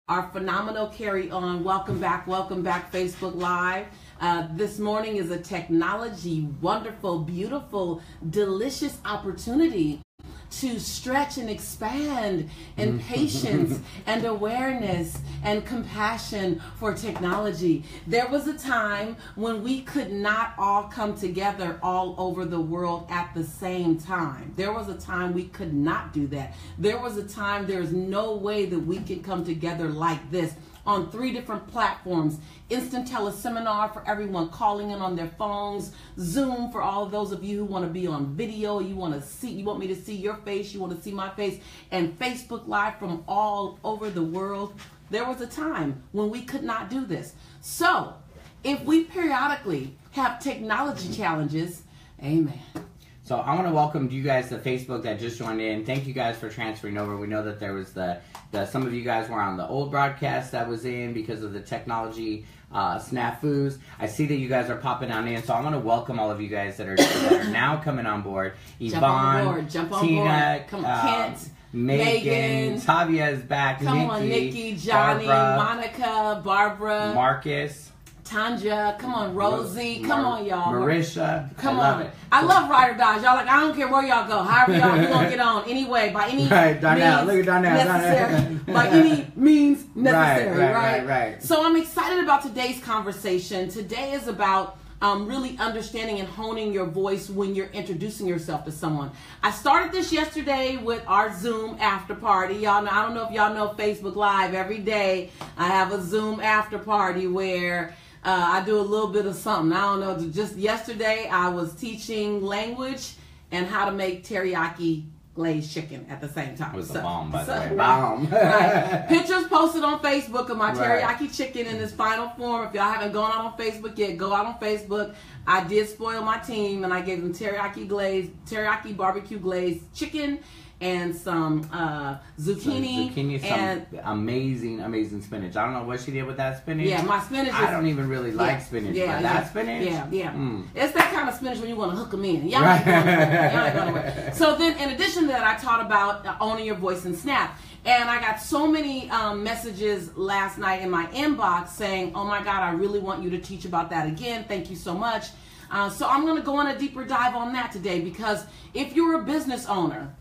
Our phenomenal carry on. Welcome back, Facebook Live. This morning is a technology, wonderful, beautiful, delicious opportunity to stretch and expand in patience and awareness and compassion for technology. There was a time when we could not all come together all over the world at the same time. There was a time we could not do that. There was a time there's no way that we could come together like this on 3 different platforms. Instant teleseminar for everyone calling in on their phones, Zoom for all of those of you who want to be on video, you want me to see your face, you want to see my face, and Facebook Live from all over the world. There was a time when we could not do this. So, if we periodically have technology challenges, amen. So I want to welcome you guys to Facebook that just joined in. Thank you guys for transferring over. We know that there was some of you guys were on the old broadcast that was in because of the technology snafus. I see that you guys are popping on in, so I want to welcome all of you guys that are now coming on board. Yvonne, jump on Tina, board. Come on, Kent, Megan, Tavia is back. Come on, Nikki, Johnny, Barbara, Monica, Barbara, Marcus, Tanja, come on, Rosie, come on, y'all. Marisha, come I on. love it. I love Ride or Dies. Y'all like, I don't care where y'all go. However y'all, we're going to get on anyway, by any right, Darnell, means look at Darnell, necessary. By any means necessary, right. So I'm excited about today's conversation. Today is about really understanding and honing your voice when you're introducing yourself to someone. I started this yesterday with our Zoom after party. Y'all know, I don't know if y'all know Facebook Live. Every day I have a Zoom after party where I do a little bit of something. I don't know. Just yesterday, I was teaching language and how to make teriyaki glazed chicken at the same time. It was a bomb, by the way. Bomb. Right. Pictures posted on Facebook of my teriyaki chicken in its final form. If y'all haven't gone out on Facebook yet, go out on Facebook. I did spoil my team, and I gave them teriyaki barbecue glazed chicken, and some zucchini, and some amazing spinach. I don't know what she did with that spinach. Yeah, my spinach. I don't even really like spinach. Yeah, that spinach. Yeah. It's that kind of spinach when you want to hook them in. Y'all ain't going nowhere. So then, in addition to that, I taught about owning your voice in Snap. And I got so many messages last night in my inbox saying, oh my God, I really want you to teach about that again. Thank you so much. So I'm going to go on a deeper dive on that today, because if you're a business owner,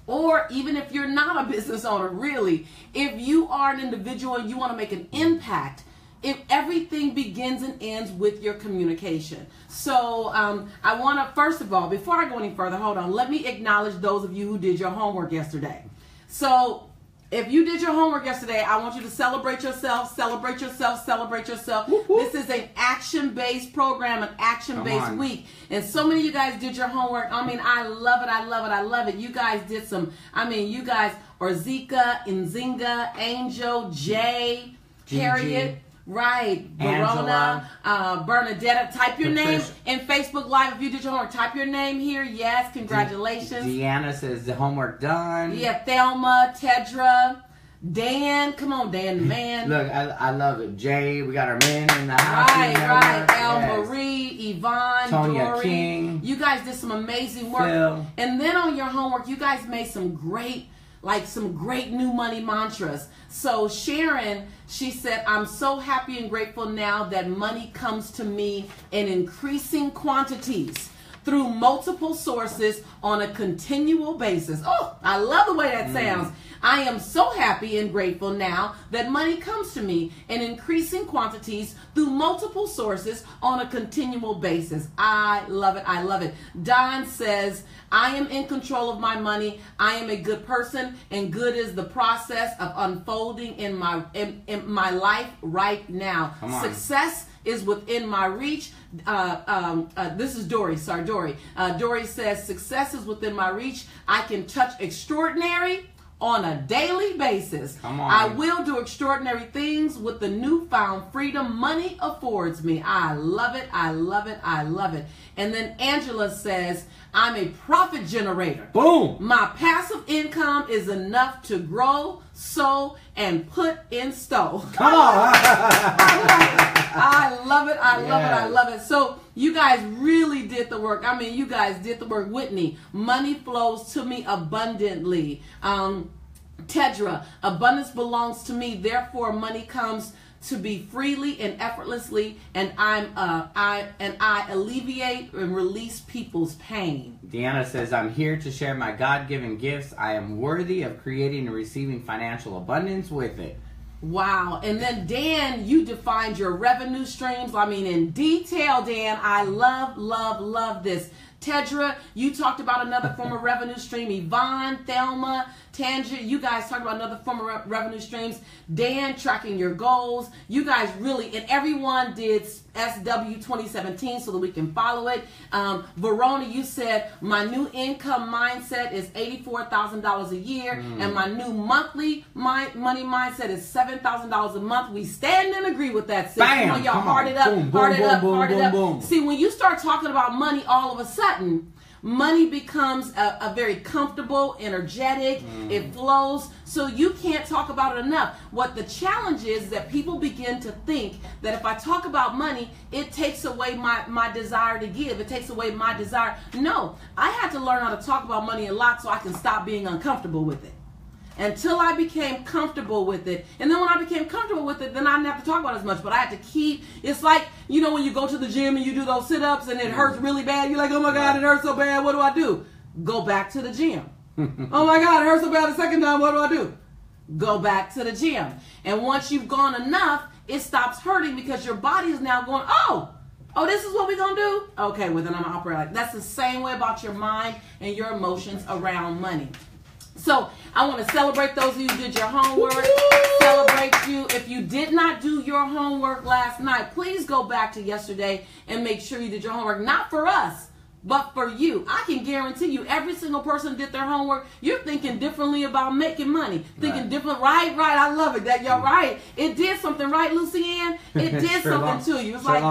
or even if you're not a business owner, really, if you are an individual and you want to make an impact, if everything begins and ends with your communication. So I want to, first of all, before I go any further, hold on, let me acknowledge those of you who did your homework yesterday. So if you did your homework yesterday, I want you to celebrate yourself, celebrate yourself, celebrate yourself. This is an action-based program, an action-based week. And so many of you guys did your homework. I mean, I love it, I love it, I love it. You guys did some, you guys, Orzika, Nzinga, Angel, Jay, Harriet, right, Verona, Bernadetta. Type your name in Facebook Live if you did your homework. Type your name here. Yes, congratulations. Deanna says the homework done. Yeah, Thelma, Tedra, Dan. Come on, Dan the man. Look, I love it. Jay, we got our men in the house. Right. El Marie, Yvonne, Tonya Dory. King. You guys did some amazing work. Phil. And then on your homework, you guys made some great new money mantras. So Sharon, she said, I'm so happy and grateful now that money comes to me in increasing quantities through multiple sources on a continual basis. Oh, I love the way that sounds. I am so happy and grateful now that money comes to me in increasing quantities through multiple sources on a continual basis. I love it. I love it. Don says, I am in control of my money. I am a good person, and good is the process of unfolding in my life right now. Success is within my reach. This is Dory. Sorry, Dory. Dory says, success is within my reach. I can touch extraordinary on a daily basis. I will do extraordinary things with the newfound freedom money affords me. I love it. I love it. I love it. And then Angela says, I'm a profit generator. Boom. My passive income is enough to grow, sow, and put in store. Come on. I love it. I love it. I love it. So you guys really did the work. You guys did the work. Whitney, money flows to me abundantly. Tedra, abundance belongs to me, therefore money comes to be freely and effortlessly, and I alleviate and release people's pain. Deanna says, I'm here to share my God-given gifts. I am worthy of creating and receiving financial abundance with it. Wow. And then Dan, you defined your revenue streams. I mean, in detail, Dan. I love this. Tedra, you talked about another form of revenue stream. Yvonne, Thelma, Tangent, you guys talked about another form of revenue streams. Dan, tracking your goals. You guys really, and everyone did SW 2017 so that we can follow it. Verona, you said, my new income mindset is $84,000 a year, and my new monthly money mindset is $7,000 a month. We stand and agree with that. Bam! Come on, y'all, heart it up, heart it up, heart it up. See, when you start talking about money, all of a sudden, money becomes a very comfortable, energetic, it flows, so you can't talk about it enough. What the challenge is that people begin to think that if I talk about money, it takes away my desire to give, it takes away my desire. No, I had to learn how to talk about money a lot so I can stop being uncomfortable with it. Until I became comfortable with it. And then when I became comfortable with it, then I didn't have to talk about it as much. But I had to keep, it's like, you know, when you go to the gym and you do those sit-ups and it hurts really bad. You're like, oh my God, it hurts so bad. What do I do? Go back to the gym. Oh my God, it hurts so bad the second time. What do I do? Go back to the gym. And once you've gone enough, it stops hurting because your body is now going, oh, this is what we're going to do? Okay, well then I'm going to operate like that. That's the same way about your mind and your emotions around money. So I want to celebrate those of you who did your homework. Celebrate you. If you did not do your homework last night, please go back to yesterday and make sure you did your homework. Not for us, but for you. I can guarantee you, every single person did their homework. You're thinking differently about making money. Thinking different. Right. I love it. That you're right. It did something, right, Lucianne? It did something to you. It's like,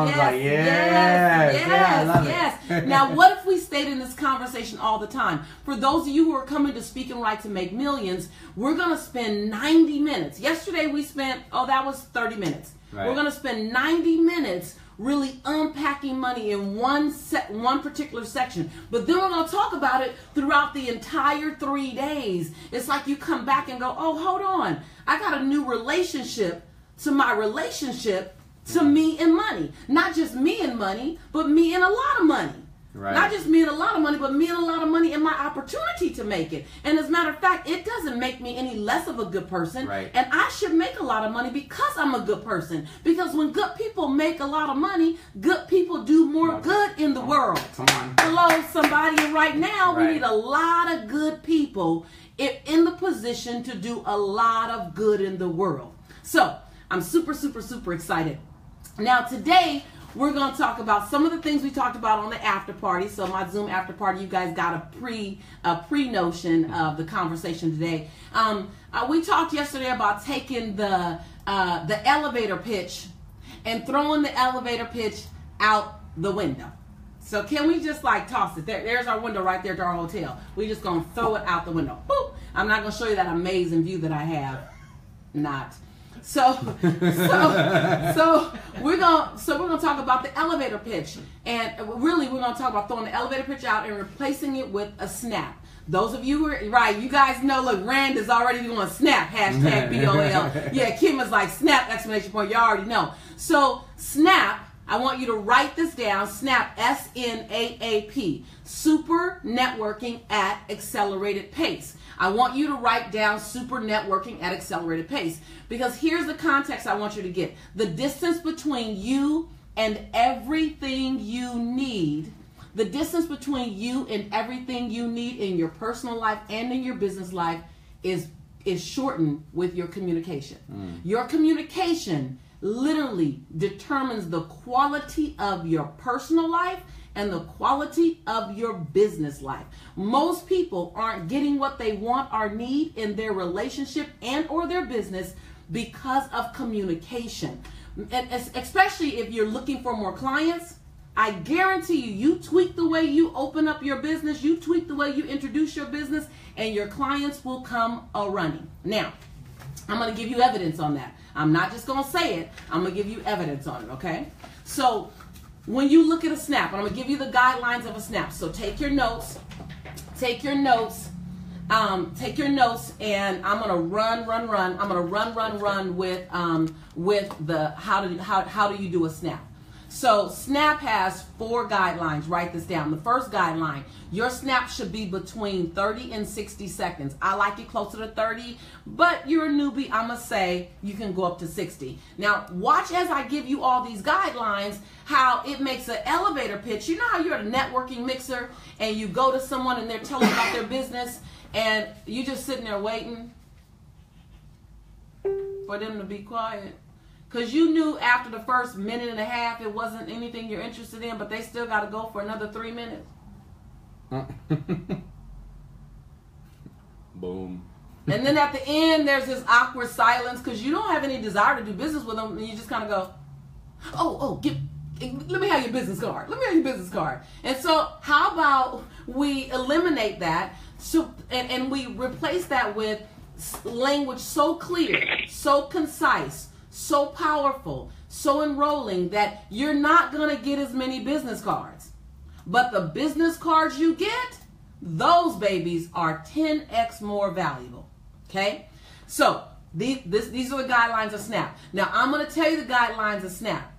yes. Now, what if we stayed in this conversation all the time? For those of you who are coming to Speak and Write to Make Millions, we're going to spend 90 minutes. Yesterday we spent, that was 30 minutes. Right. We're going to spend 90 minutes really unpacking money in one particular section. But then we're going to talk about it throughout the entire 3 days. It's like you come back and go, oh, hold on. I got a new relationship to my relationship to me and money. Not just me and money, but me and a lot of money. Right. Not just me and a lot of money, but me and a lot of money and my opportunity to make it. And as a matter of fact, it doesn't make me any less of a good person. Right. And I should make a lot of money because I'm a good person. Because when good people make a lot of money, good people do more good in the world. Come on. Hello, somebody. And right now, we need a lot of good people in the position to do a lot of good in the world. So I'm super, super, super excited. Now, today, we're going to talk about some of the things we talked about on the after party. So my Zoom after party, you guys got a pre-notion of the conversation today. We talked yesterday about taking the elevator pitch and throwing the elevator pitch out the window. So can we just like toss it? There's our window right there to our hotel. We're just going to throw it out the window. Boop. I'm not going to show you that amazing view that I have. Not. So we're gonna talk about the elevator pitch, and really we're gonna talk about throwing the elevator pitch out and replacing it with a snap. Those of you who are right, you guys know. Look, Rand is already doing snap #BOL. Yeah, Kim is like snap exclamation point. You already know. So snap. I want you to write this down. SNAP, SNAAP, Super Networking at Accelerated Pace. I want you to write down Super Networking at Accelerated Pace, because here's the context I want you to get. The distance between you and everything you need, the distance between you and everything you need in your personal life and in your business life is shortened with your communication. Your communication literally determines the quality of your personal life and the quality of your business life. Most people aren't getting what they want or need in their relationship and or their business because of communication. And especially if you're looking for more clients, I guarantee you tweak the way you open up your business, you tweak the way you introduce your business, and your clients will come a-running. Now, I'm going to give you evidence on that. I'm not just going to say it. I'm going to give you evidence on it, okay? So when you look at a snap, and I'm going to give you the guidelines of a snap. So take your notes. take your notes, and I'm gonna run. I'm gonna run with the how do you do a snap. So SNAP has 4 guidelines. Write this down. The first guideline: your snap should be between 30 and 60 seconds. I like it closer to 30, but you're a newbie, I'm gonna say you can go up to 60. Now watch as I give you all these guidelines, how it makes an elevator pitch. You know how you're at a networking mixer and you go to someone and they're telling about their business, and you just sitting there waiting for them to be quiet. Because you knew after the first minute and a half it wasn't anything you're interested in, but they still got to go for another 3 minutes. Boom. And then at the end, there's this awkward silence because you don't have any desire to do business with them, and you just kind of go, let me have your business card. Let me have your business card. And so how about we eliminate that and we replace that with language so clear, so concise, so powerful, so enrolling that you're not going to get as many business cards. But the business cards you get, those babies are 10x more valuable. Okay? So these are the guidelines of SNAP. Now I'm going to tell you the guidelines of SNAP.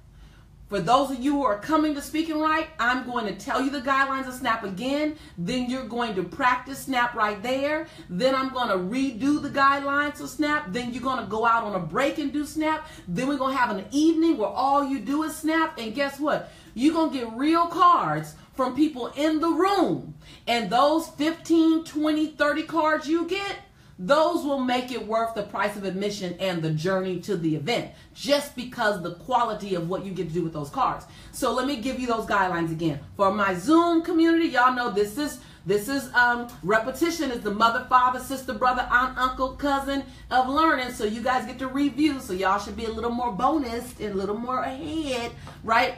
For those of you who are coming to Speak and Write, I'm going to tell you the guidelines of SNAP again. Then you're going to practice SNAP right there. Then I'm going to redo the guidelines of SNAP. Then you're going to go out on a break and do SNAP. Then we're going to have an evening where all you do is SNAP. And guess what? You're going to get real cards from people in the room. And those 15, 20, 30 cards you get, those will make it worth the price of admission and the journey to the event, just because the quality of what you get to do with those cards. So let me give you those guidelines again. For my Zoom community, y'all know this is repetition is the mother, father, sister, brother, aunt, uncle, cousin of learning. So you guys get to review. So y'all should be a little more bonus and a little more ahead, right?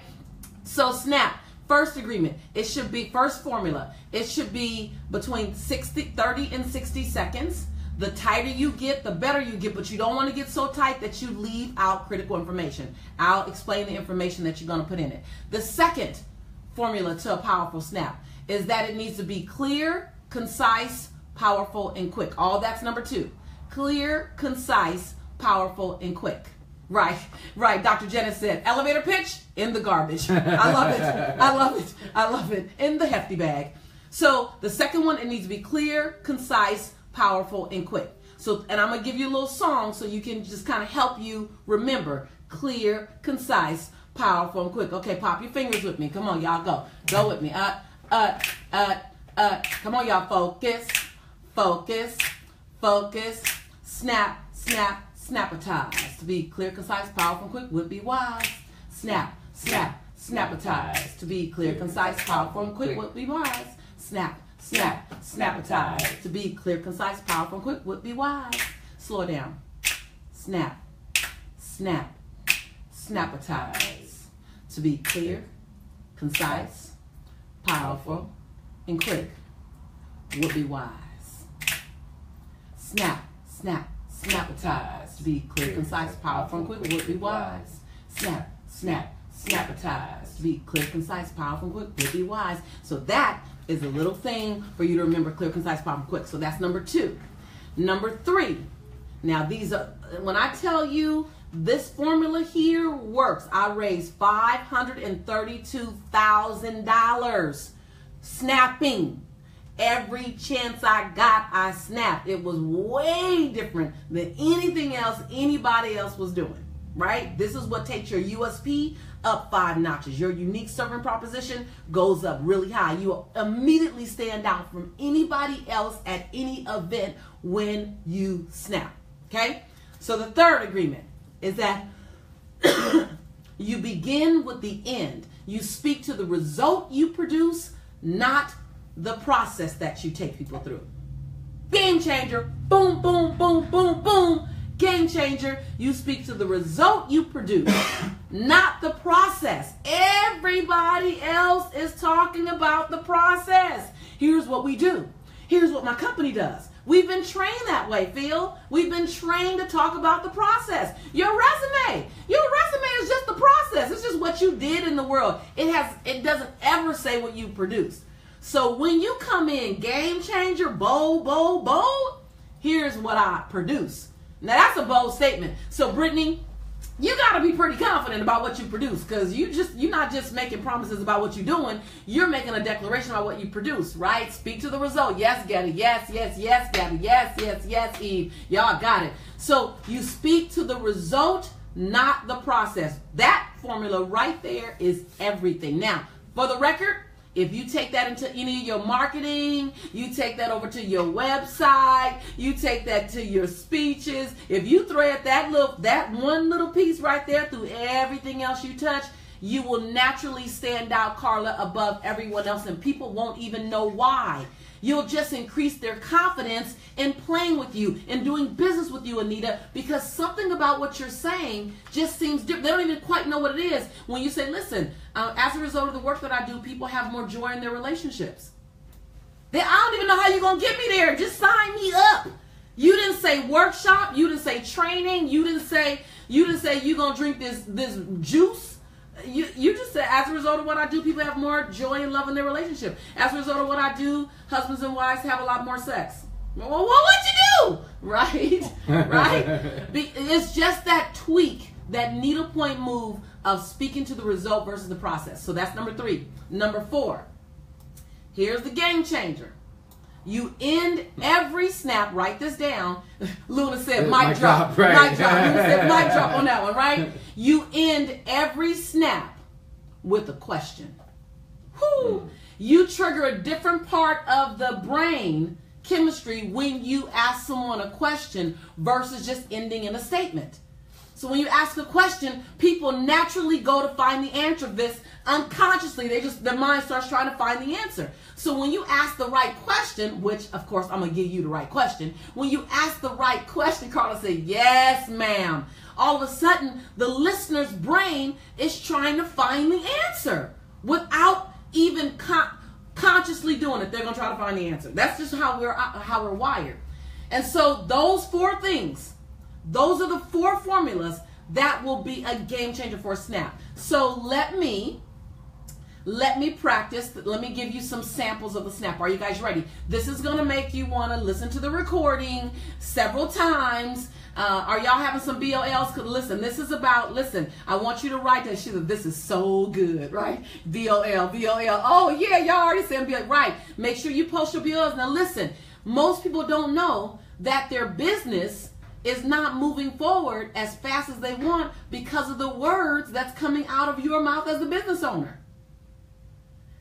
So SNAP. First agreement, it should be, first formula, it should be between 30 and 60 seconds. The tighter you get, the better you get, but you don't want to get so tight that you leave out critical information. I'll explain the information that you're going to put in it. The second formula to a powerful SNAP is that it needs to be clear, concise, powerful, and quick. All that's number 2. Clear, concise, powerful, and quick. Right. Dr. Jenna said, elevator pitch in the garbage. I love it. In the hefty bag. So the second one, it needs to be clear, concise, powerful, and quick. So, and I'm going to give you a little song so you can just kind of help you remember. Clear, concise, powerful, and quick. Okay, pop your fingers with me. Come on, y'all, go. Go with me. Come on, y'all, focus, snap, snapitize. To be clear, concise, powerful, and quick would be wise. Snap, snapitize. To be clear, concise, powerful, and quick would be wise. Snapitize. To be clear, concise, powerful, and quick would be wise. Slow down. Snapitize. To be clear, concise, powerful, and quick would be wise. Snapitize. To be clear, concise, powerful, and quick would be wise. Snapitize. To be clear, concise, powerful, and quick would be wise. So that is a little thing for you to remember: clear, concise, powerful, and quick. So that's number 2. Number 3. Now these are, when I tell you this formula here works, I raised $532,000 snapping. Every chance I got, I snapped. It was way different than anything else anybody else was doing, right? This is what takes your USP up 5 notches. Your unique serving proposition goes up really high. You will immediately stand out from anybody else at any event when you snap, okay? So the third agreement is that you begin with the end. You speak to the result you produce, not the process that you take people through. Game changer. Boom, boom, boom, boom, boom. Game changer. You speak to the result you produce, not the process. Everybody else is talking about the process. Here's what we do. Here's what my company does. We've been trained that way, Phil. We've been trained to talk about the process. Your resume is just the process. It's just what you did in the world. It doesn't ever say what you produced. So when you come in game changer, bold, bold, bold, here's what I produce. Now that's a bold statement. So Brittany, you got to be pretty confident about what you produce, because you're not just making promises about what you're doing. You're making a declaration about what you produce, right? Speak to the result. Yes, Gabby. Yes, yes, yes, Gabby. Yes, yes, yes, Eve. Y'all got it. So you speak to the result, not the process. That formula right there is everything. Now, for the record, if you take that into any of your marketing, you take that over to your website, you take that to your speeches, if you thread that one little piece right there through everything else you touch, you will naturally stand out, Carla, above everyone else, and people won't even know why. You'll just increase their confidence in playing with you and doing business with you, Anita, because something about what you're saying just seems different. They don't even quite know what it is. When you say, listen, as a result of the work that I do, people have more joy in their relationships. I don't even know how you're going to get me there. Just sign me up. You didn't say workshop. You didn't say training. You didn't say you're going to drink this juice. You just said, as a result of what I do, people have more joy and love in their relationship. As a result of what I do, husbands and wives have a lot more sex. Well, what'd you do? Right? Right? It's just that tweak, that needlepoint move of speaking to the result versus the process. So that's number 3. Number 4, here's the game changer. You end every snap, write this down. Luna said mic drop. Right. Mic drop. Luna said mic drop on that one, right? You end every snap with a question. Whew. You trigger a different part of the brain chemistry when you ask someone a question versus just ending in a statement. So when you ask a question, people naturally go to find the answer of this unconsciously. Their mind starts trying to find the answer. So when you ask the right question, which of course I'm going to give you the right question. When you ask the right question, Carla said, yes, ma'am. All of a sudden, the listener's brain is trying to find the answer without even consciously doing it. They're going to try to find the answer. That's just how we're wired. And so those 4 things, those are the 4 formulas that will be a game changer for a snap. So let me practice. Let me give you some samples of the snap. Are you guys ready? This is going to make you want to listen to the recording several times. Are y'all having some BOLs? Listen, this is about, I want you to write that shit. This is so good, right? BOL. Oh, yeah, y'all already said BOL. Right. Make sure you post your BOLs. Now, listen, most people don't know that their business is not moving forward as fast as they want because of the words that's coming out of your mouth as a business owner.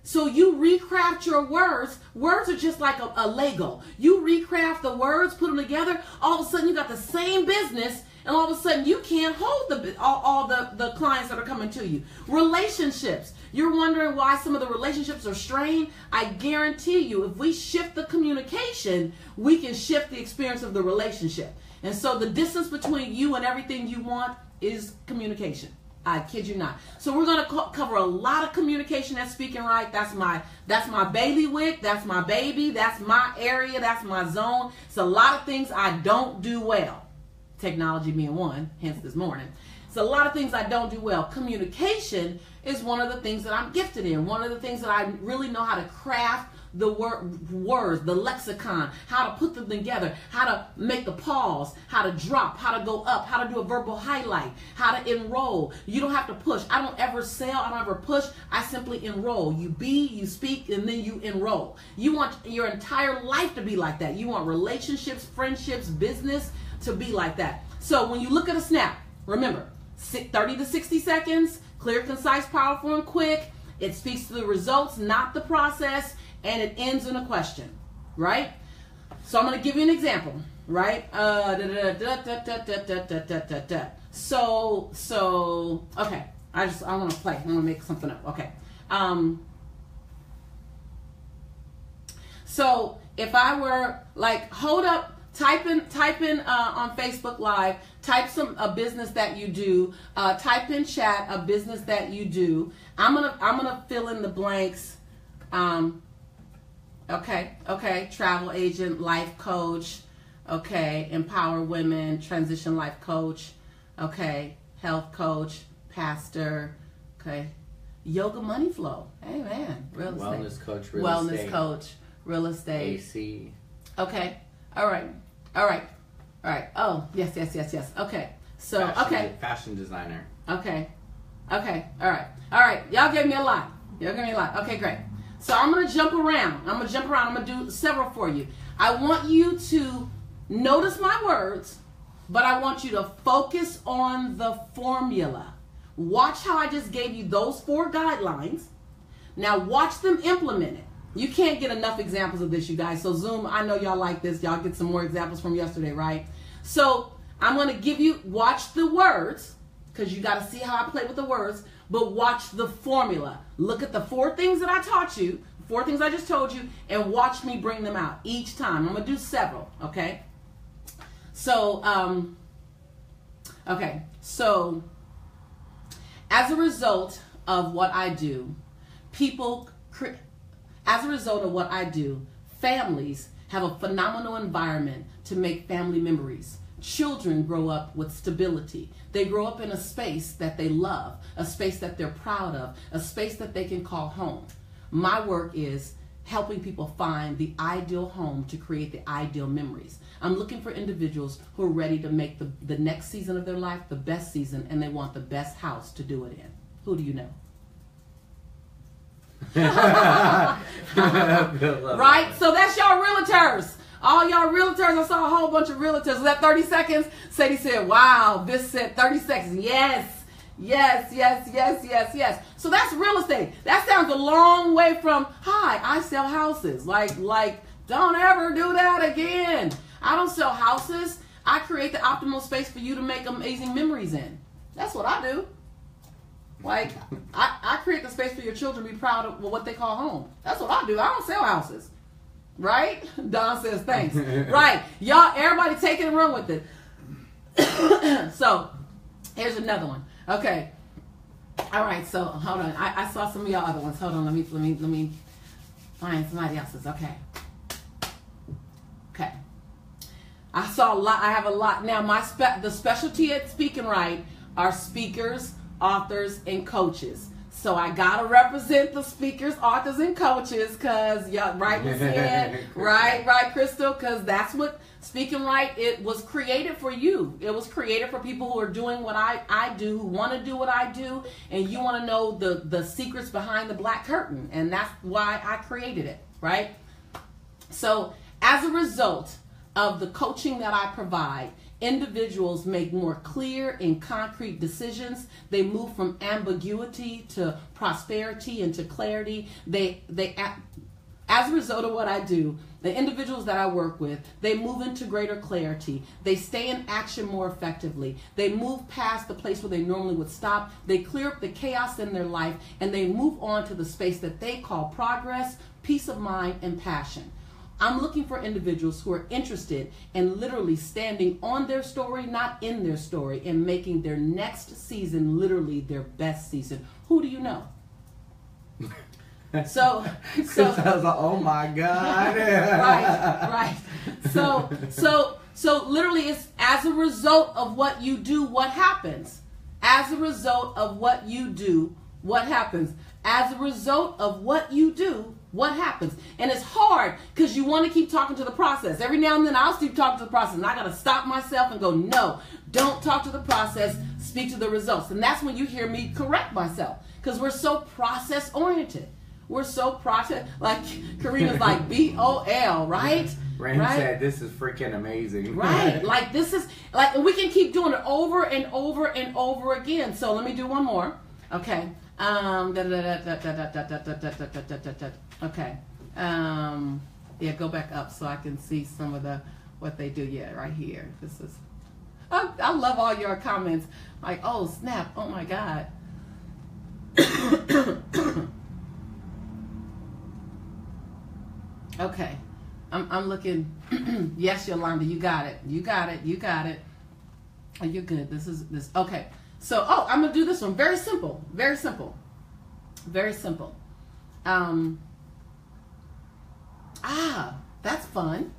So you recraft your words. Words are just like a Lego. You recraft the words, put them together. All of a sudden, you got the same business, and all of a sudden, you can't hold all the clients that are coming to you. Relationships. You're wondering why some of the relationships are strained. I guarantee you, if we shift the communication, we can shift the experience of the relationship. And so the distance between you and everything you want is communication. I kid you not. So we're going to cover a lot of communication at Speaking Right. That's my bailiwick. That's my baby. That's my area. That's my zone. It's a lot of things I don't do well. Technology being one, hence this morning. It's a lot of things I don't do well. Communication is one of the things that I'm gifted in. One of the things that I really know how to craft the words, the lexicon, how to put them together, how to make the pause, how to drop, how to go up, how to do a verbal highlight, how to enroll. You don't have to push. I don't ever sell. I don't ever push. I simply enroll. You speak, and then you enroll. You want your entire life to be like that. You want relationships, friendships, business to be like that. So when you look at a snap, remember, 30 to 60 seconds, clear, concise, powerful, and quick. It speaks to the results, not the process. And it ends in a question, right? So I'm going to give you an example, right? So, okay. I want to play. I want to make something up. Okay. So if I were like, hold up, type in on Facebook Live, type a business that you do, type in chat a business that you do. I'm gonna fill in the blanks. Okay, travel agent, life coach, okay, empower women, transition life coach, okay, health coach, pastor, okay, yoga money flow. Amen. Real estate. Wellness coach, real Wellness estate. coach, real estate. AC. Okay. All right. Oh, yes. Okay. So, Fashion designer. Okay. All right. Y'all gave me a lot. Okay, great. So I'm going to jump around. I'm going to do several for you. I want you to notice my words, but I want you to focus on the formula. Watch how I just gave you those 4 guidelines. Now watch them implement it. You can't get enough examples of this, you guys. So Zoom, I know y'all like this. Y'all get some more examples from yesterday, right? So I'm going to watch the words, because you got to see how I play with the words, but watch the formula. Look at the 4 things that I taught you, 4 things I just told you, and watch me bring them out each time. I'm going to do several, okay? So, as a result of what I do, families have a phenomenal environment to make family memories. Children grow up with stability. They grow up in a space that they love, a space that they're proud of, a space that they can call home. My work is helping people find the ideal home to create the ideal memories. I'm looking for individuals who are ready to make the next season of their life the best season, and they want the best house to do it in. Who do you know? Right? So that's y'all realtors. All y'all realtors, I saw a whole bunch of realtors. Was that 30 seconds? Sadie said, wow, this said 30 seconds. Yes. So that's real estate. That sounds a long way from, hi, I sell houses. Like, don't ever do that again. I don't sell houses. I create the optimal space for you to make amazing memories in. That's what I do. Like, I create the space for your children to be proud of what they call home. That's what I do. I don't sell houses. Right? Don says thanks. Right. Y'all, everybody take it and run with it. So, here's another one. Okay. All right, so hold on. I saw some of y'all other ones. Hold on, let me find somebody else's. Okay. I saw a lot. I have a lot. Now, the specialty at Speak and Write are speakers, authors, and coaches. So I gotta represent the speakers, authors, and coaches, cause y'all, right, right, Crystal, cause that's what Speak and Write. It was created for you. It was created for people who are doing what I do, who want to do what I do, and you want to know the secrets behind the black curtain, and that's why I created it, right? So as a result of the coaching that I provide, individuals make more clear and concrete decisions. They move from ambiguity to prosperity and to clarity. As a result of what I do, the individuals that I work with, they move into greater clarity. They stay in action more effectively. They move past the place where they normally would stop. They clear up the chaos in their life, and they move on to the space that they call progress, peace of mind, and passion. I'm looking for individuals who are interested in literally standing on their story, not in their story, and making their next season literally their best season. Who do you know? So I was like, oh my God. right. So literally it's as a result of what you do, what happens? As a result of what you do, what happens? As a result of what you do, what happens? And it's hard because you want to keep talking to the process. Every now and then I'll keep talking to the process, and I got to stop myself and go, no, don't talk to the process, speak to the results. And that's when you hear me correct myself, because we're so process oriented. We're so process, like Karina's like BOL, right? Rain said, this is freaking amazing. Right, like this is, like we can keep doing it over and over and over again. So let me do one more. Okay. Okay. Yeah, go back up so I can see some of what they do. Yeah, right here. This is, I love all your comments. Like, oh snap, oh my God. Okay. I'm looking. Yes, Yolanda, you got it. Oh, you're good. This. Okay. So, I'm going to do this one. Very simple. That's fun.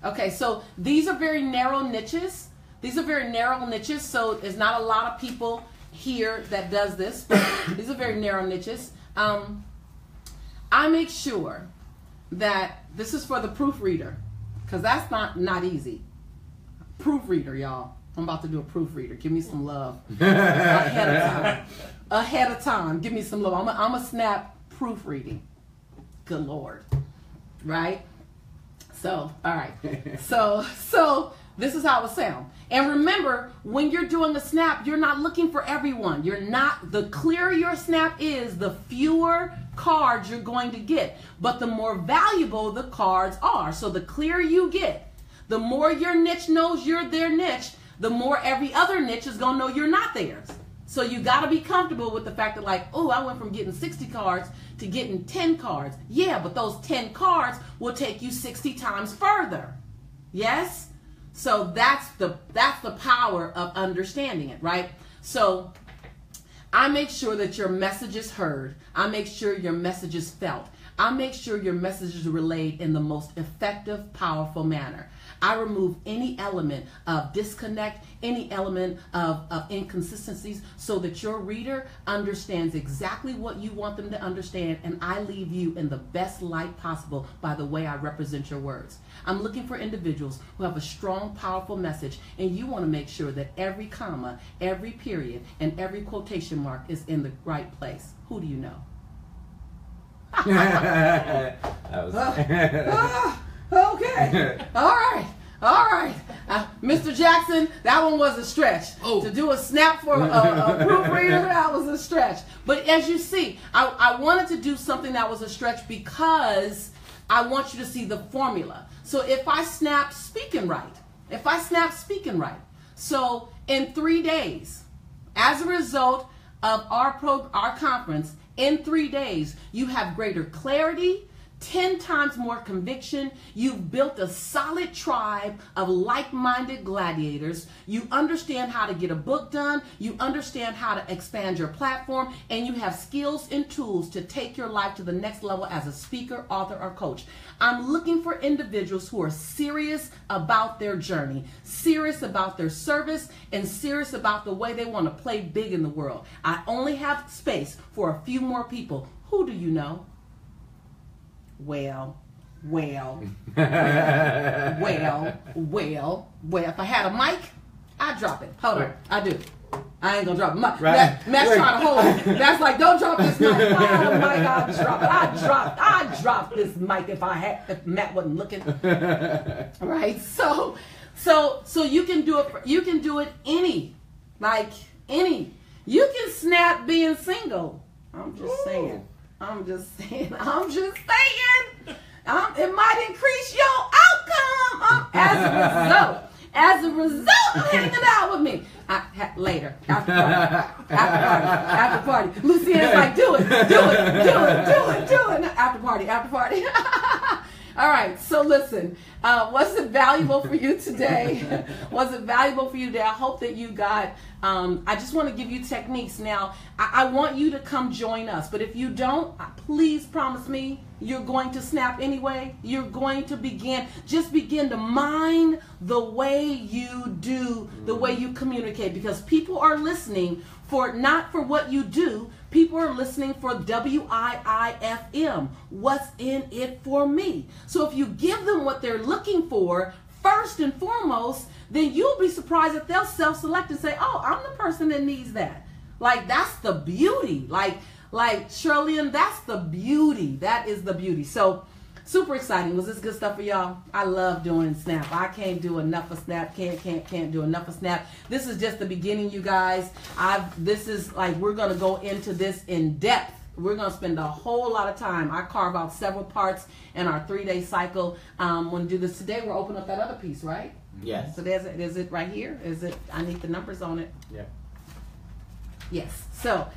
Okay, so these are very narrow niches. So there's not a lot of people here that does this, but these are very narrow niches. I make sure that this is for the proofreader, because that's not easy. Proofreader, y'all. I'm about to do a proofreader. Give me some love ahead of time. Ahead of time, give me some love. I'm a snap proofreading. Good Lord, right? So, all right. So this is how it sounds. And remember, when you're doing a snap, you're not looking for everyone. You're not, the clearer your snap is, the fewer cards you're going to get. But the more valuable the cards are. So the clearer you get, the more your niche knows you're their niche, the more every other niche is going to know you're not theirs. So you got to be comfortable with the fact that, like, oh, I went from getting 60 cards to getting 10 cards. Yeah, but those 10 cards will take you 60 times further. Yes? So that's the power of understanding it, right? So I make sure that your message is heard. I make sure your message is felt. I make sure your message is relayed in the most effective, powerful manner. I remove any element of disconnect, any element of inconsistencies, so that your reader understands exactly what you want them to understand, and I leave you in the best light possible by the way I represent your words. I'm looking for individuals who have a strong, powerful message, and you want to make sure that every comma, every period, and every quotation mark is in the right place. Who do you know? That was okay. All right. Mr. Jackson, that one was a stretch. Oh. To do a snap for a proofreader, that was a stretch. But as you see, I wanted to do something that was a stretch because I want you to see the formula. So if I snap speaking right, so in 3 days, as a result of our conference, in 3 days, you have greater clarity, 10 times more conviction. You've built a solid tribe of like-minded gladiators. You understand how to get a book done. You understand how to expand your platform, and you have skills and tools to take your life to the next level as a speaker, author, or coach. I'm looking for individuals who are serious about their journey, serious about their service, and serious about the way they want to play big in the world. I only have space for a few more people. Who do you know? Well, if I had a mic, I'd drop it. Hold on, I do. I ain't gonna drop it. Matt's trying to hold it. That's like, don't drop this mic. If I had a mic, I'd drop it. I'd drop this mic if Matt wasn't looking. Right? So you can do it. You can do it any. You can snap being single. I'm just saying. It might increase your outcome as a result of hanging out with me. Later, after party. Lucienne's like, do it. After party. All right, so listen, was it valuable for you today? I hope that you got, I just want to give you techniques. Now, I want you to come join us, but if you don't, please promise me you're going to snap anyway. You're going to begin to mine the way you do, the way you communicate, because people are listening not for what you do. People are listening for WIIFM. What's in it for me? So if you give them what they're looking for, first and foremost, then you'll be surprised that they'll self-select and say, oh, I'm the person that needs that. Like, that's the beauty. Like Shirley, that's the beauty. That is the beauty. So super exciting. Was this good stuff for y'all? I love doing Snap. I can't do enough of Snap. Can't do enough of Snap. This is just the beginning, you guys. This is like, we're going to go into this in depth. We're going to spend a whole lot of time. I carve out several parts in our 3-day cycle. We're going to do this today. We'll open up that other piece, right? Yes. So is it right here? I need the numbers on it. Yeah. Yes. So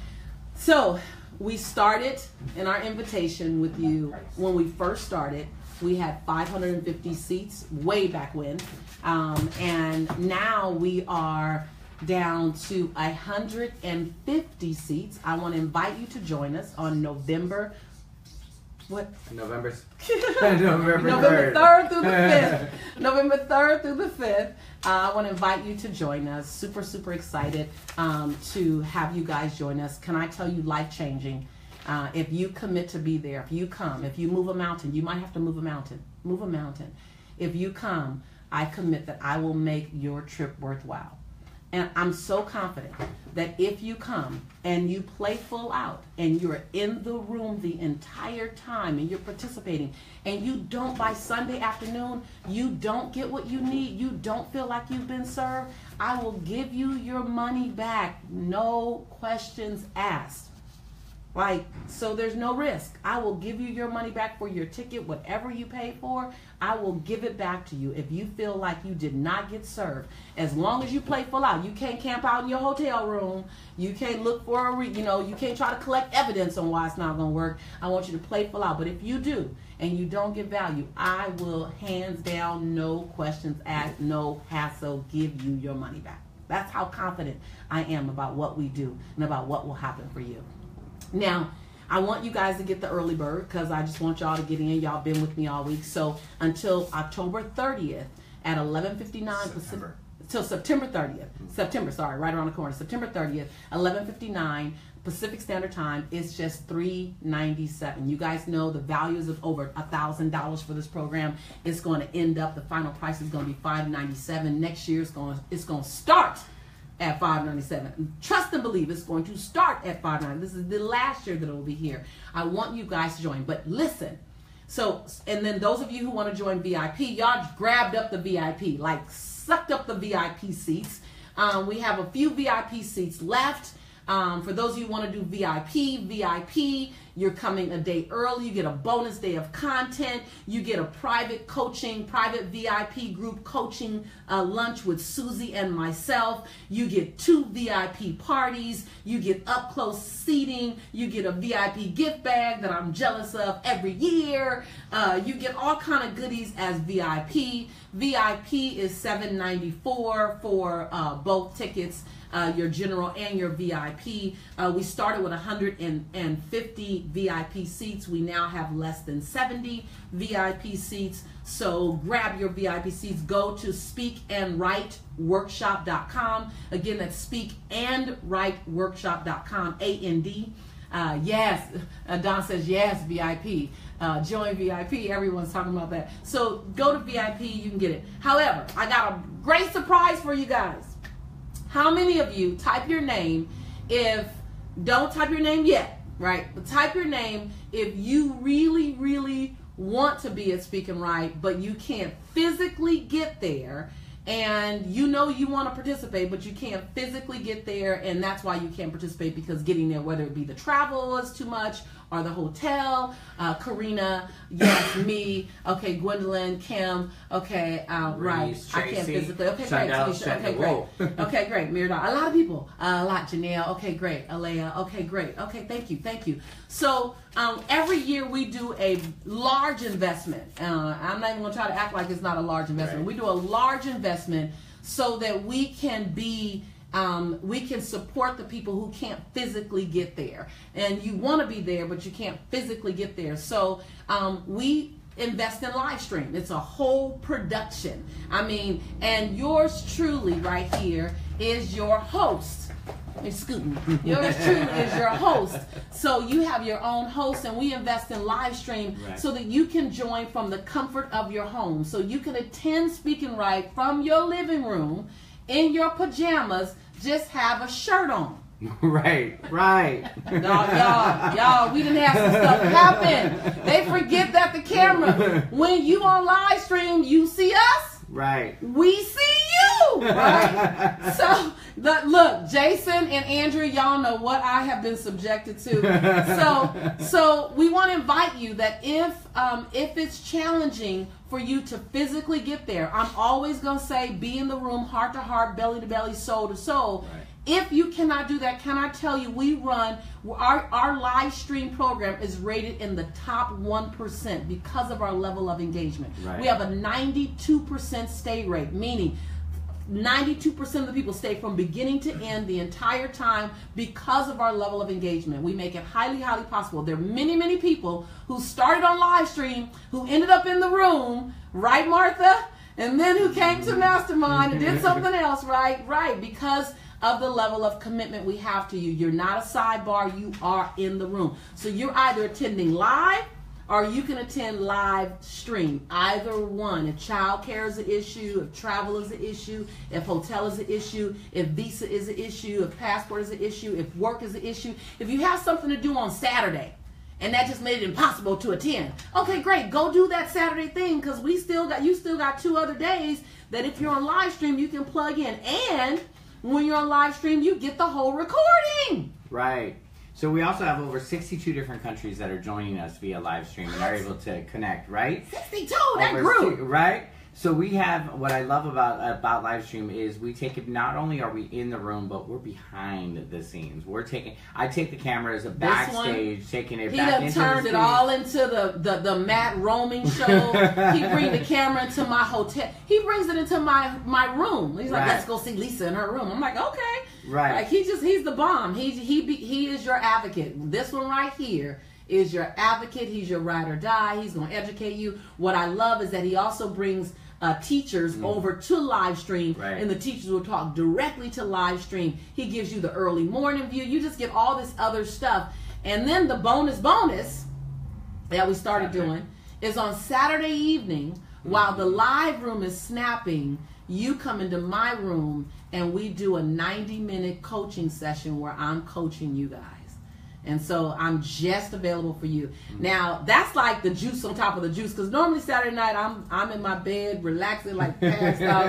we started in our invitation with you when we first started. We had 550 seats way back when. And now we are down to 150 seats. I want to invite you to join us on November What? November November 3rd through the 5th. November 3rd through the 5th. I want to invite you to join us. Super, super excited to have you guys join us. Can I tell you, life-changing. If you commit to be there, if you come, if you move a mountain, you might have to move a mountain. Move a mountain. If you come, I commit that I will make your trip worthwhile. And I'm so confident that if you come and you play full out and you're in the room the entire time and you're participating and you don't, by Sunday afternoon, you don't get what you need, you don't feel like you've been served, I will give you your money back. No questions asked. Like, so there's no risk. I will give you your money back for your ticket, whatever you paid for, I will give it back to you if you feel like you did not get served. As long as you play full out. You can't camp out in your hotel room. You can't look for you can't try to collect evidence on why it's not going to work. I want you to play full out. But if you do and you don't get value, I will hands down, no questions asked, no hassle, give you your money back. That's how confident I am about what we do and about what will happen for you. Now, I want you guys to get the early bird because I just want y'all to get in. Y'all been with me all week. So until October 30th at 11:59 Pacific. Till September 30th. Right around the corner. September 30th, 11:59 Pacific Standard Time. It's just $397. You guys know the value is of over $1,000 for this program. It's going to end up, the final price is going to be $597. Next year it's going to start at $597. Trust and believe it's going to start at $597. This is the last year that it will be here. I want you guys to join. But listen, so, and then those of you who want to join VIP, y'all grabbed up the VIP, like sucked up the VIP seats. We have a few VIP seats left. For those of you who want to do VIP, you're coming a day early. You get a bonus day of content. You get a private VIP group coaching lunch with Susie and myself. You get 2 VIP parties. You get up close seating. You get a VIP gift bag that I'm jealous of every year. You get all kind of goodies as VIP. VIP is $794 for both tickets. Your general and your VIP. We started with 150 VIP seats. We now have less than 70 VIP seats. So grab your VIP seats. Go to speakandwriteworkshop.com. Again, that's speakandwriteworkshop.com. AND. Yes, Don says yes, VIP. Join VIP. Everyone's talking about that. So go to VIP. You can get it. However, I got a great surprise for you guys. How many of you type your name don't type your name yet, right? But type your name if you really, really want to be at Speak and Write, but you can't physically get there, and you know you want to participate, but you can't physically get there, and that's why you can't participate, because getting there, whether it be the travel is too much, or the hotel, Karina, yes, me, okay, Gwendolyn, Kim, okay, right, Reese, I can't physically, okay, great, Tanisha, okay, Whoa. great, okay, great, Mirador, a lot of people, Janelle, okay, great, Alea, okay, great, okay, thank you. So, every year we do a large investment. I'm not even going to try to act like it's not a large investment. Right. We do a large investment so that we can support the people who can't physically get there. And you want to be there, but you can't physically get there. So we invest in live stream. It's a whole production. And yours truly right here is your host. It's Scootin'. Yours truly is your host. So you have your own host, and we invest in live stream so that you can join from the comfort of your home. So you can attend Speak and Write from your living room in your pajamas, just have a shirt on. Right. Y'all, we didn't have some stuff happen. They forget that the camera, when you on live stream, you see us. Right. We see you. Right. So look, Jason and Andrew, y'all know what I have been subjected to. So we want to invite you that if it's challenging for you to physically get there, I'm always going to say be in the room, heart to heart, belly to belly, soul to soul. Right. If you cannot do that, can I tell you, we run, our live stream program is rated in the top 1% because of our level of engagement. Right. We have a 92% stay rate, meaning 92% of the people stay from beginning to end the entire time because of our level of engagement. We make it highly, highly possible. There are many, many people who started on live stream, who ended up in the room, right, Martha? And then who came to Mastermind and did something else, right? Right, because of the level of commitment we have to you. You're not a sidebar, you are in the room. So you're either attending live or you can attend live stream. Either one. If childcare is an issue, if travel is an issue, if hotel is an issue, if visa is an issue, if passport is an issue, if work is an issue, if you have something to do on Saturday and that just made it impossible to attend, okay, great, go do that Saturday thing, because you still got 2 other days that if you're on live stream you can plug in. And when you're on live stream you get the whole recording. Right. So we also have over 62 different countries that are joining us via live stream and are able to connect, right? 62, that grew. Right? So we have, what I love about live stream is we take it, not only are we in the room, but we're behind the scenes. I take the camera as a backstage, taking it back into the He turned it all into the Matt Roaming show. He brings the camera into my hotel. He brings it into my room. He's like, let's go see Lisa in her room. I'm like, okay. Right. Like he's the bomb. He is your advocate. This one right here is your advocate. He's your ride or die. He's going to educate you. What I love is that he also brings teachers over to live stream, and the teachers will talk directly to live stream. He gives you the early morning view. You just get all this other stuff. And then the bonus that we started doing is on Saturday evening, while the live room is snapping, you come into my room and we do a 90-minute coaching session where I'm coaching you guys. And so I'm just available for you. Now, that's like the juice on top of the juice, because normally Saturday night I'm in my bed relaxing, like passed out.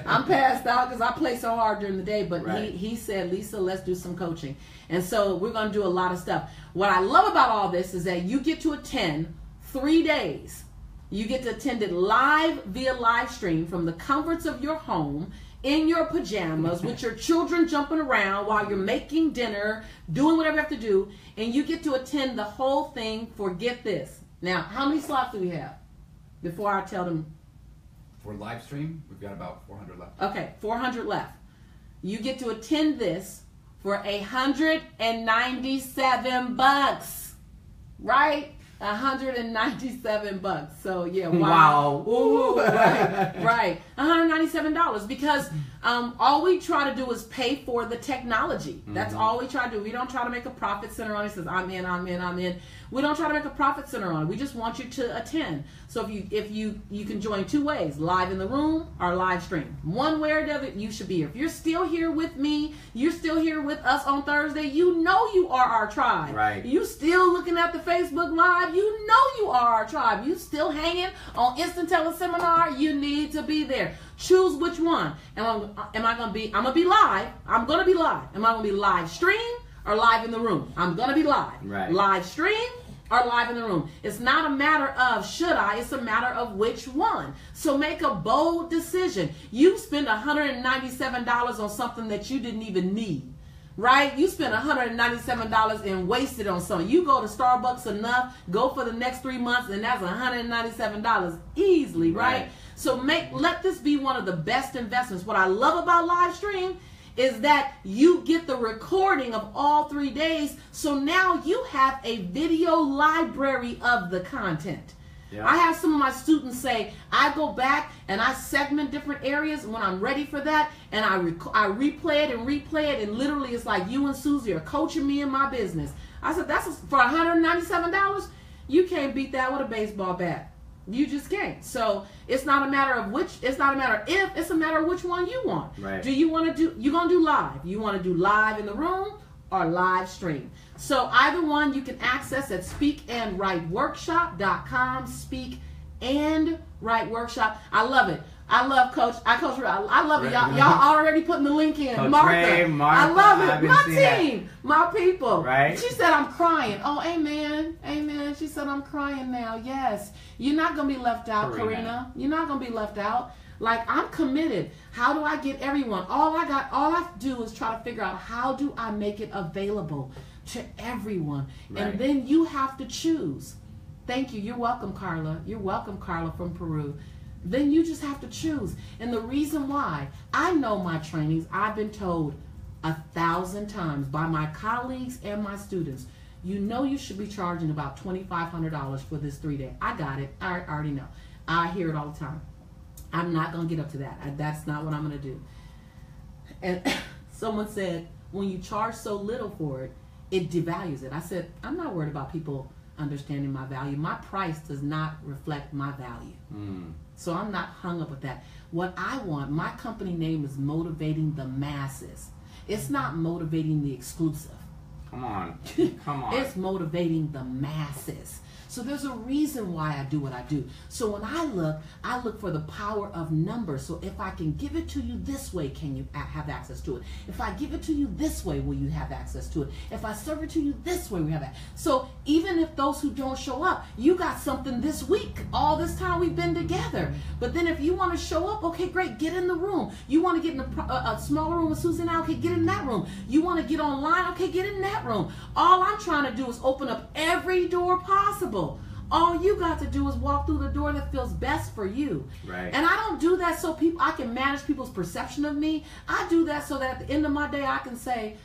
I'm passed out because I play so hard during the day. But he said, Lisa, let's do some coaching. And so we're going to do a lot of stuff. What I love about all this is that you get to attend 3 days. You get to attend it live via live stream from the comforts of your home, in your pajamas, with your children jumping around while you're making dinner, doing whatever you have to do, and you get to attend the whole thing for, get this. Now, how many slots do we have before I tell them? For live stream, we've got about 400 left. Okay, 400 left. You get to attend this for $197, right? $197. So yeah, wow. Ooh, right. $197, because all we try to do is pay for the technology. That's all we try to do. We don't try to make a profit center on it. It says I'm in. We don't try to make a profit center on it. We just want you to attend. So if you can join 2 ways: live in the room or live stream. One way or the other, you should be here. If you're still here with me, you're still here with us on Thursday, you know you are our tribe. Right. You still looking at the Facebook Live, you know you are our tribe. You still hanging on Instant Teleseminar, you need to be there. Choose which one. I'm gonna be live. I'm gonna be live. Am I gonna be live stream or live in the room? I'm gonna be live. Right. Live stream or live in the room. It's not a matter of should I, it's a matter of which one. So make a bold decision. You spend $197 on something that you didn't even need. Right? You spend $197 and waste it on something. You go to Starbucks enough, go for the next 3 months, and that's $197 easily, right? So let this be one of the best investments. What I love about live stream is that you get the recording of all 3 days. So now you have a video library of the content. Yeah. I have some of my students say, I go back and I segment different areas when I'm ready for that, and I replay it, and literally it's like you and Susie are coaching me in my business. I said, that's for $197. You can't beat that with a baseball bat. You just can't. So it's not a matter of which, it's not a matter of if, it's a matter of which one you want. Right. Do you want to do, you're going to do live. You want to do live in the room or live stream. So either one you can access at speakandwriteworkshop.com. Speak and Write Workshop. I love it. I love Coach. I love it. Y'all already putting the link in. Coach Martha. Ray, I love it. My team. That. My people. Right. She said I'm crying. Oh, amen. Amen. She said I'm crying now. Yes. You're not going to be left out, Karina. You're not going to be left out. Like, I'm committed. How do I get everyone? All I have to do is try to figure out how do I make it available to everyone. Right. And then you have to choose. Thank you. You're welcome, Carla. You're welcome, Carla from Peru. then you just have to choose. And the reason why, I know my trainings, I've been told 1,000 times by my colleagues and my students, you know you should be charging about $2,500 for this 3-day. I got it. I already know. I hear it all the time. I'm not going to get up to that. That's not what I'm going to do. And someone said, when you charge so little for it, it devalues it. I said, I'm not worried about people understanding my value. My price does not reflect my value. So I'm not hung up with that. What I want, my company name is motivating the masses. It's not motivating the exclusive. Come on. Come on. It's motivating the masses. So there's a reason why I do what I do. So when I look for the power of numbers. So if I can give it to you this way, can you have access to it? If I give it to you this way, will you have access to it? If I serve it to you this way, we have that. So even if those who don't show up, you got something this week. All this time we've been together. But then if you want to show up, okay, great, get in the room. You want to get in a smaller room with Susan now, okay, get in that room. You want to get online, okay, get in that room. All I'm trying to do is open up every door possible. All you got to do is walk through the door that feels best for you. Right. And I don't do that so I can manage people's perception of me. I do that so that at the end of my day I can say,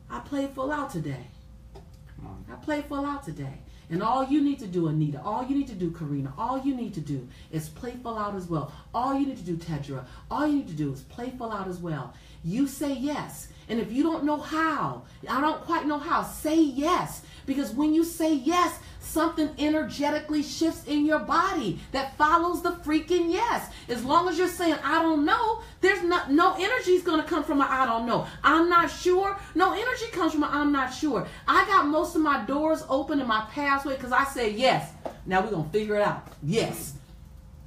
I played full out today. Come on. I played full out today. And all you need to do, Anita, all you need to do, Karina, all you need to do is play full out as well. All you need to do, Tedra, all you need to do is play full out as well. You say yes. And if you don't know how, I don't quite know how, say yes. Because when you say yes, something energetically shifts in your body that follows the freaking yes. As long as you're saying, I don't know, there's no energy is going to come from an I don't know. I'm not sure. No energy comes from an I'm not sure. I got most of my doors open in my pathway because I say yes. Now we're going to figure it out. Yes.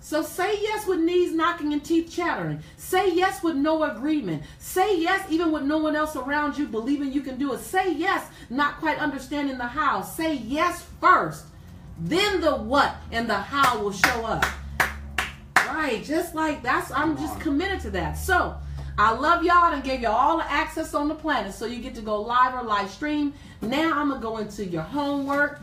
So say yes with knees knocking and teeth chattering. Say yes with no agreement. Say yes even with no one else around you believing you can do it. Say yes not quite understanding the how. Say yes first. Then the what and the how will show up. Right, just like that's, I'm just committed to that. So I love y'all and gave you all the access on the planet so you get to go live or live stream. Now I'm going to go into your homework.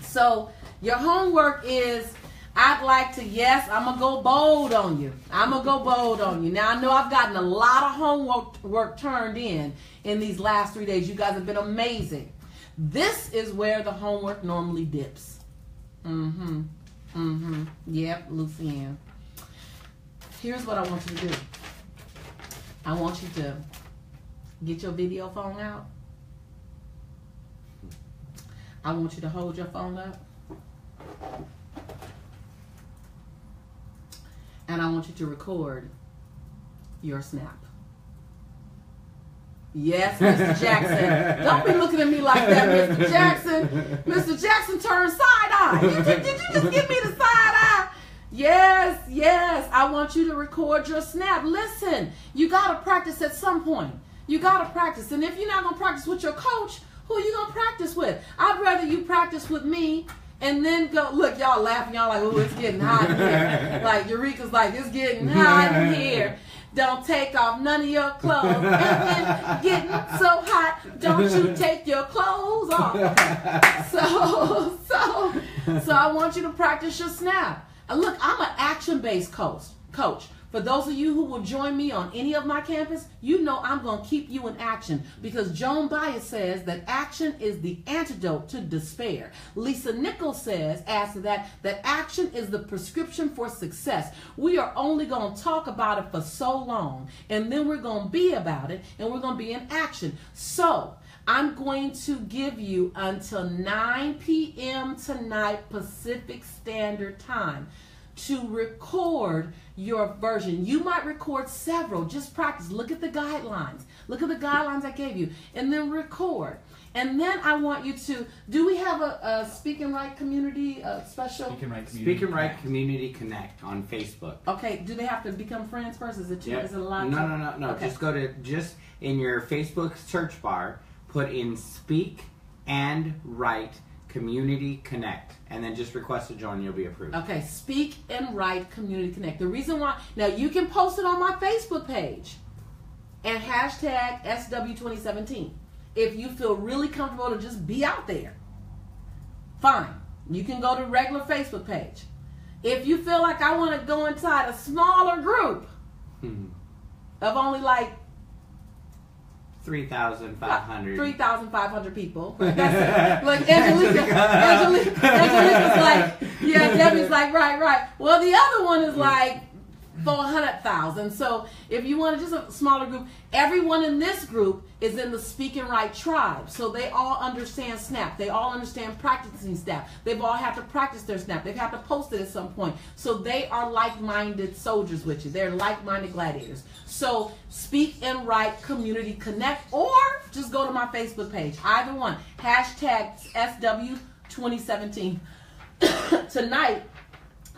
So your homework is, I'd like to, yes, I'm going to go bold on you. I'm going to go bold on you. Now, I know I've gotten a lot of homework turned in these last 3 days. You guys have been amazing. This is where the homework normally dips. Yep, Lucianne. Here's what I want you to do. I want you to get your video phone out. I want you to hold your phone up. And I want you to record your snap. Yes, Mr. Jackson. Don't be looking at me like that, Mr. Jackson. Mr. Jackson turned side-eye. Did you just give me the side-eye? Yes, yes. I want you to record your snap. Listen, you got to practice at some point. You got to practice. And if you're not going to practice with your coach, who are you going to practice with? I'd rather you practice with me and then go, look, y'all laughing. Y'all like, oh, it's getting hot in here. Like, Eureka's like, it's getting hot in here. Don't take off none of your clothes. And getting so hot, don't you take your clothes off. So I want you to practice your snap. And look, I'm an action-based coach. For those of you who will join me on any of my campus, you know I'm going to keep you in action because Joan Baez says that action is the antidote to despair. Lisa Nichols says, adds to that action is the prescription for success. We are only going to talk about it for so long, and then we're going to be about it, and we're going to be in action. So I'm going to give you until 9 p.m. tonight Pacific Standard Time to record your version. You might record several. Just practice. Look at the guidelines. Look at the guidelines I gave you. And then record. And then I want you to, do we have a Speak and Write community special? Speak and Write Community Connect on Facebook. Okay. Do they have to become friends first? Is it too? Yep. Is it a lot? No. Okay. Just go to, in your Facebook search bar, put in Speak and Write Community Connect, and then just request to join. You'll be approved. Okay, Speak and Write Community Connect. The reason why, now you can post it on my Facebook page and hashtag SW2017 if you feel really comfortable to just be out there. Fine, you can go to regular Facebook page. If you feel like I want to go inside a smaller group of only like 3,500 people. That's like Angelica's like, yeah, Debbie's like, right. Well, the other one is like 400,000. So if you want just a smaller group, everyone in this group is in the Speak and Write tribe. So they all understand Snap. They all understand practicing Snap. They've all had to practice their Snap. They've had to post it at some point. So they are like-minded soldiers with you. They're like-minded gladiators. So Speak and Write Community Connect, or just go to my Facebook page. Either one. Hashtag SW2017. Tonight,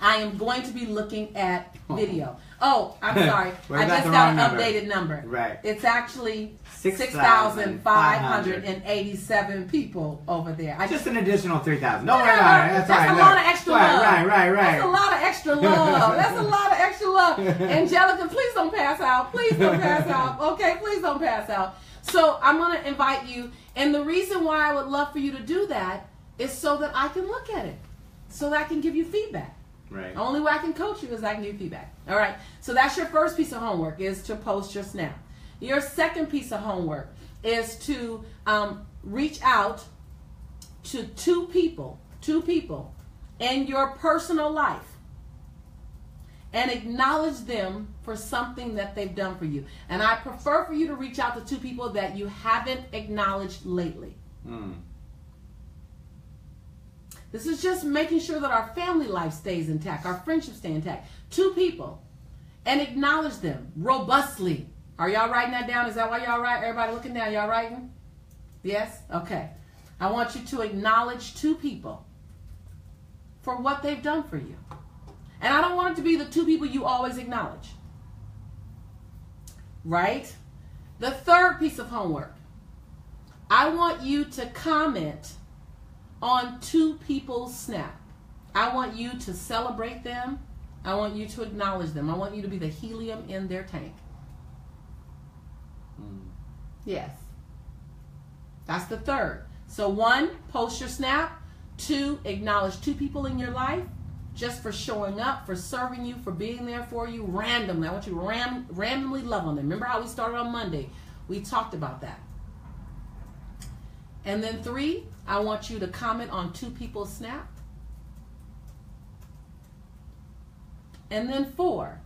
I am going to be looking at video. Oh, I'm sorry. I just got an updated number. Right. It's actually 6,587 people over there. Just an additional 3,000. Don't worry about it. That's a lot of extra love. Right. That's a lot of extra love. That's a lot of extra love. Angelica, please don't pass out. Please don't pass out. Okay, please don't pass out. So I'm going to invite you. And the reason why I would love for you to do that is so that I can look at it. So that I can give you feedback. Right. The only way I can coach you is I can give you feedback. All right. So that's your first piece of homework, is to post your Snap. Your second piece of homework is to reach out to two people in your personal life and acknowledge them for something that they've done for you. And I prefer for you to reach out to two people that you haven't acknowledged lately. This is just making sure that our family life stays intact, our friendships stay intact. Two people, and acknowledge them robustly. Are y'all writing that down? Is that why y'all write? Everybody looking down, y'all writing? Yes? Okay. I want you to acknowledge two people for what they've done for you. And I don't want it to be the two people you always acknowledge. Right? The third piece of homework. I want you to comment on two people's Snap. I want you to celebrate them. I want you to acknowledge them. I want you to be the helium in their tank. Yes. That's the third. So 1, post your Snap. 2, acknowledge two people in your life just for showing up, for serving you, for being there for you randomly. I want you to randomly love on them. Remember how we started on Monday? We talked about that. And then 3, I want you to comment on two people's Snap. And then 4,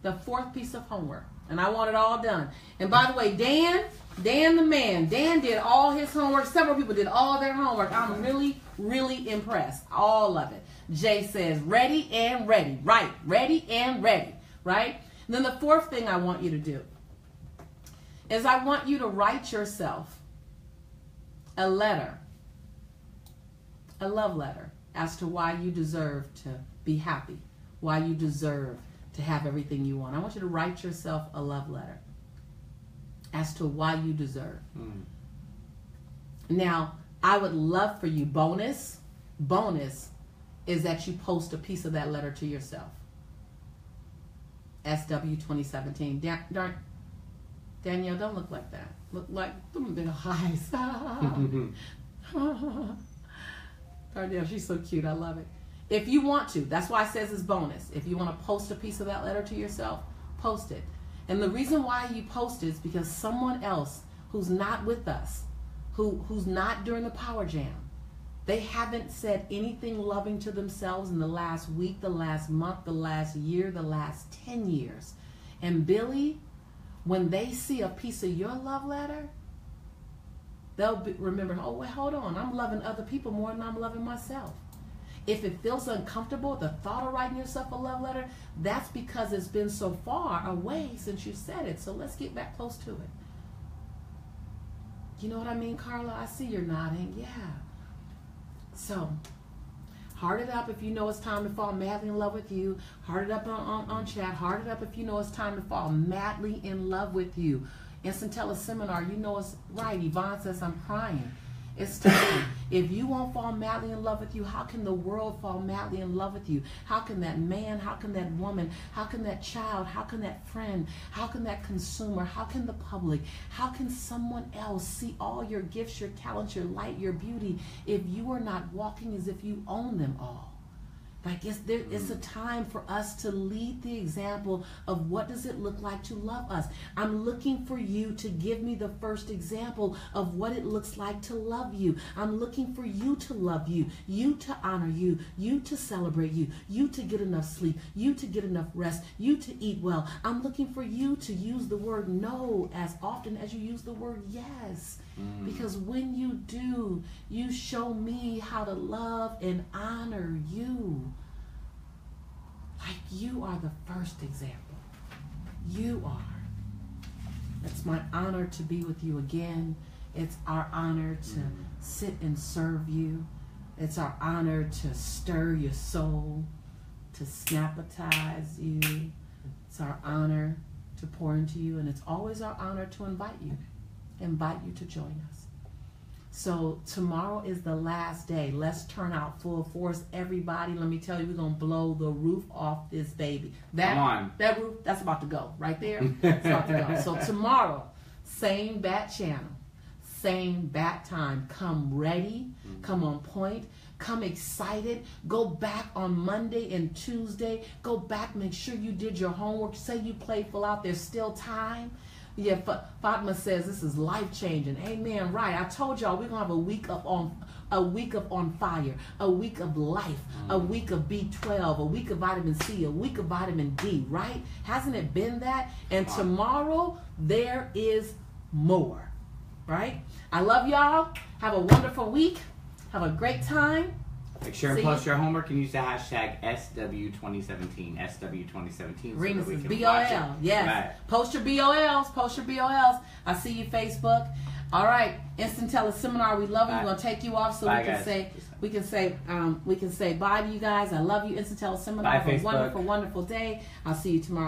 the fourth piece of homework. And I want it all done. And by the way, Dan the man, Dan did all his homework. Several people did all their homework. I'm really, really impressed. All of it. Jay says, ready and ready. Right. Ready and ready. Right? And then the fourth thing I want you to do is I want you to write yourself a letter, a love letter, as to why you deserve to be happy, why you deserve to have everything you want. I want you to write yourself a love letter as to why you deserve. Now, I would love for you, bonus is that you post a piece of that letter to yourself. SW2017. Danielle, don't look like that. Look like them big eyes. Danielle, she's so cute. I love it. If you want to, that's why it says it's bonus. If you want to post a piece of that letter to yourself, post it. And the reason why you post it is because someone else who's not with us, who's not during the Power Jam, they haven't said anything loving to themselves in the last week, the last month, the last year, the last 10 years. And Billy, when they see a piece of your love letter, they'll remember, oh, wait, hold on. I'm loving other people more than I'm loving myself. If it feels uncomfortable, the thought of writing yourself a love letter, that's because it's been so far away since you said it. So let's get back close to it. You know what I mean, Carla? I see you're nodding. Yeah. So, heart it up if you know it's time to fall madly in love with you. Heart it up on chat. Heart it up if you know it's time to fall madly in love with you. Instant teleseminar, you know it's right. Yvonne says, I'm crying. It's time. If you won't fall madly in love with you, how can the world fall madly in love with you? How can that man, how can that woman, how can that child, how can that friend, how can that consumer, how can the public, how can someone else see all your gifts, your talents, your light, your beauty, if you are not walking as if you own them all? Like it's a time for us to lead the example of what does it look like to love us. I'm looking for you to give me the first example of what it looks like to love you. I'm looking for you to love you, you to honor you, you to celebrate you, you to get enough sleep, you to get enough rest, you to eat well. I'm looking for you to use the word no as often as you use the word yes. Because when you do, you show me how to love and honor you. Like you are the first example. You are. It's my honor to be with you again. It's our honor to sit and serve you. It's our honor to stir your soul, to snapatize you. It's our honor to pour into you. And it's always our honor to invite you to join us. So tomorrow is the last day. Let's turn out full force, everybody. Let me tell you, we're gonna blow the roof off this baby. That roof, that's about to go right there. It's about to go. So tomorrow, same bat channel, same bat time. Come ready, come on point, come excited. Go back on Monday and Tuesday. Go back, make sure you did your homework. Say you played full out. There's still time. Yeah, Fatma says this is life-changing. Amen. Right. I told y'all we're gonna have a week of on fire, a week of life, a week of B12, a week of vitamin C, a week of vitamin D. Right? Hasn't it been that? And tomorrow there is more. Right? I love y'all. Have a wonderful week. Have a great time. Make sure and post your homework and use the hashtag SW2017. SW2017. Remus is BOL. Yes. Right. Post your BOLs. Post your BOLs. I see you, Facebook. All right. Instant Teleseminar. We love you. We're gonna take you off so we can say bye to you guys. I love you. Instant Teleseminar. Have a wonderful, wonderful day. I'll see you tomorrow.